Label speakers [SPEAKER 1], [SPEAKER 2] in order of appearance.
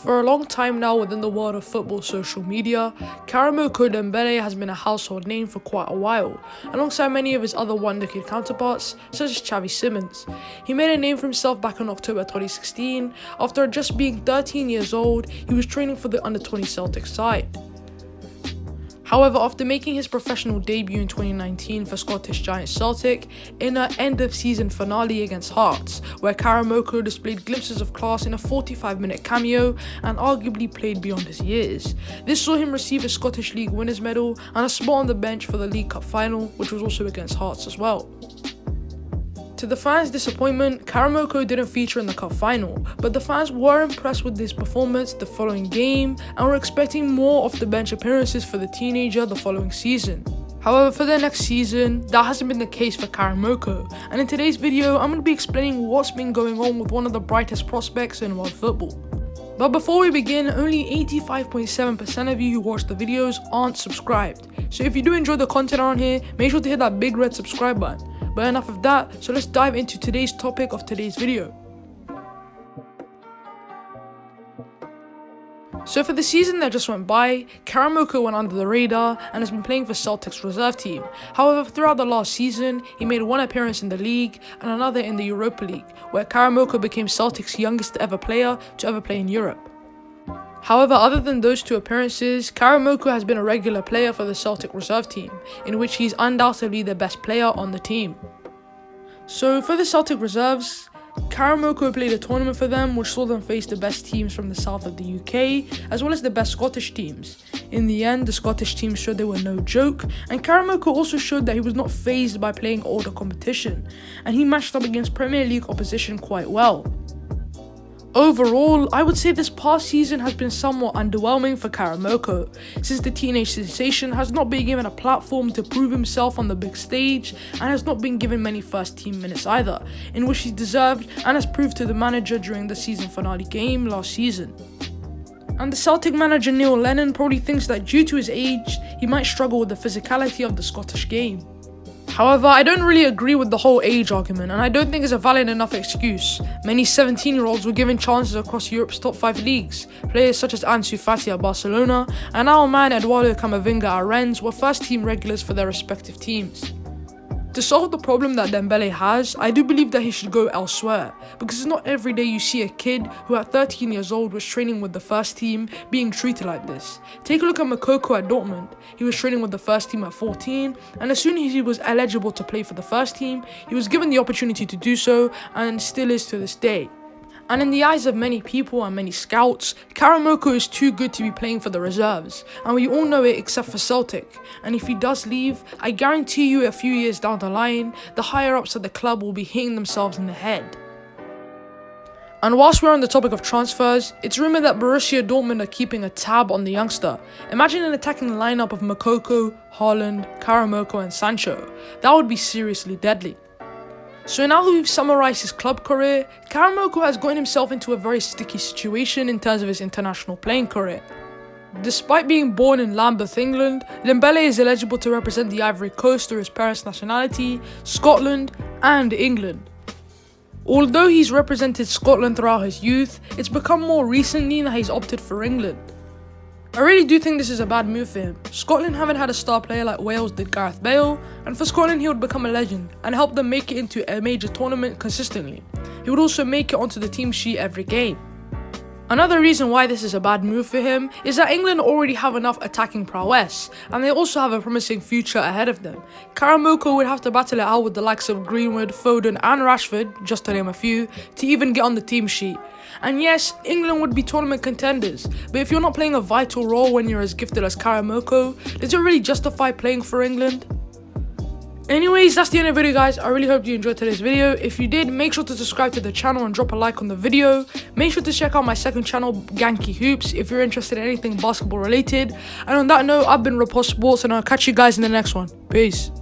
[SPEAKER 1] For a long time now within the world of football social media, Karamoko Dembele has been a household name for quite a while, alongside many of his other wonderkid counterparts, such as Xavi Simons. He made a name for himself back in October 2016, after just being 13 years old, he was training for the under-20 Celtic side. However, after making his professional debut in 2019 for Scottish giant Celtic, in an end-of-season finale against Hearts, where Karamoko displayed glimpses of class in a 45-minute cameo and arguably played beyond his years. This saw him receive a Scottish League winners medal and a spot on the bench for the League Cup final, which was also against Hearts as well. To the fans' disappointment, Karamoko didn't feature in the cup final, but the fans were impressed with his performance the following game and were expecting more off-the-bench appearances for the teenager the following season. However, for the next season, that hasn't been the case for Karamoko, and in today's video, I'm going to be explaining what's been going on with one of the brightest prospects in world football. But before we begin, only 85.7% of you who watch the videos aren't subscribed, so if you do enjoy the content around here, make sure to hit that big red subscribe button. But enough of that, so let's dive into today's topic of today's video. So for the season that just went by, Karamoko went under the radar and has been playing for Celtic's reserve team. However, throughout the last season, he made one appearance in the league and another in the Europa League, where Karamoko became Celtic's youngest ever player to ever play in Europe. However, other than those two appearances, Karamoko has been a regular player for the Celtic reserve team, in which he's undoubtedly the best player on the team. So for the Celtic reserves, Karamoko played a tournament for them which saw them face the best teams from the south of the UK, as well as the best Scottish teams. In the end, the Scottish teams showed they were no joke, and Karamoko also showed that he was not fazed by playing older competition, and he matched up against Premier League opposition quite well. Overall, I would say this past season has been somewhat underwhelming for Karamoko, since the teenage sensation has not been given a platform to prove himself on the big stage and has not been given many first team minutes either, in which he deserved and has proved to the manager during the season finale game last season. And the Celtic manager Neil Lennon probably thinks that due to his age, he might struggle with the physicality of the Scottish game. However, I don't really agree with the whole age argument, and I don't think it's a valid enough excuse. Many 17-year-olds were given chances across Europe's top 5 leagues. Players such as Ansu Fati at Barcelona and our man Eduardo Camavinga at Rennes were first-team regulars for their respective teams. To solve the problem that Dembele has, I do believe that he should go elsewhere, because it's not every day you see a kid who at 13 years old was training with the first team being treated like this. Take a look at Moukoko at Dortmund. He was training with the first team at 14, and as soon as he was eligible to play for the first team, he was given the opportunity to do so, and still is to this day. And in the eyes of many people and many scouts, Karamoko is too good to be playing for the reserves, and we all know it except for Celtic. And if he does leave, I guarantee you a few years down the line, the higher-ups at the club will be hitting themselves in the head. And whilst we're on the topic of transfers, it's rumoured that Borussia Dortmund are keeping a tab on the youngster. Imagine an attacking lineup of Moukoko, Haaland, Karamoko and Sancho. That would be seriously deadly. So now that we've summarised his club career, Karamoko has gotten himself into a very sticky situation in terms of his international playing career. Despite being born in Lambeth, England, Dembele is eligible to represent the Ivory Coast through his parents' nationality, Scotland and England. Although he's represented Scotland throughout his youth, it's become more recently that he's opted for England. I really do think this is a bad move for him. Scotland haven't had a star player like Wales did Gareth Bale, and for Scotland he would become a legend and help them make it into a major tournament consistently. He would also make it onto the team sheet every game. Another reason why this is a bad move for him is that England already have enough attacking prowess, and they also have a promising future ahead of them. Karamoko would have to battle it out with the likes of Greenwood, Foden and Rashford, just to name a few, to even get on the team sheet. And yes, England would be tournament contenders, but if you're not playing a vital role when you're as gifted as Karamoko, does it really justify playing for England? Anyways, that's the end of the video, guys. I really hope you enjoyed today's video. If you did, make sure to subscribe to the channel and drop a like on the video. Make sure to check out my second channel, Ganky Hoops, if you're interested in anything basketball related. And on that note, I've been Rapos Sports, and I'll catch you guys in the next one. Peace.